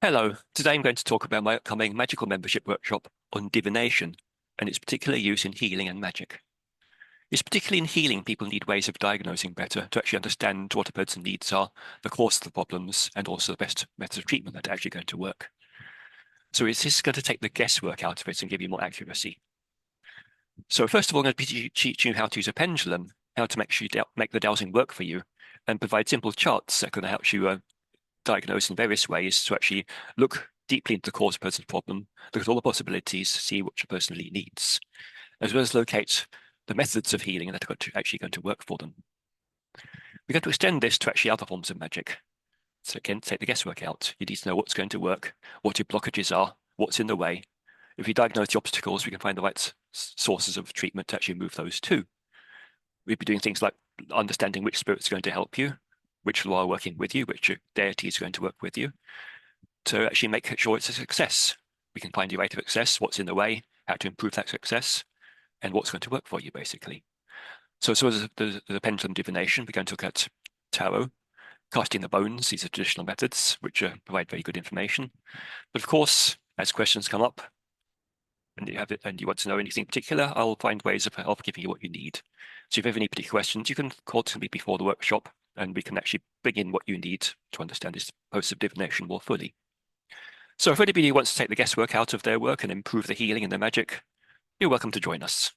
Hello, today I'm going to talk about my upcoming magical membership workshop on divination and its particular use in healing and magic. It's particularly in healing people need ways of diagnosing better to actually understand what a person's needs are, the cause of the problems, and also the best methods of treatment that are actually going to work. So is this going to take the guesswork out of it and give you more accuracy? So first of all, I'm going to teach you how to use a pendulum, how to make the dowsing work for you, and provide simple charts that can help you diagnose in various ways to actually look deeply into the cause of a person's problem, look at all the possibilities, see what your person really needs, as well as locate the methods of healing that are actually going to work for them. We're going to extend this to actually other forms of magic. So again, take the guesswork out. You need to know what's going to work, what your blockages are, what's in the way. If we diagnose the obstacles, we can find the right sources of treatment to actually move those too. We'd be doing things like understanding which spirit's going to help you, which law are working with you, which deity is going to work with you, to actually make sure it's a success. We can find your rate of success, what's in the way, how to improve that success, and what's going to work for you, basically. So as the pendulum divination, we're going to look at tarot, casting the bones. These are traditional methods, which provide very good information. But of course, as questions come up, and you want to know anything particular, I'll find ways of giving you what you need. So if you have any particular questions, you can call to me before the workshop, and we can actually bring in what you need to understand this process of divination more fully. So if anybody wants to take the guesswork out of their work and improve the healing and the magic, you're welcome to join us.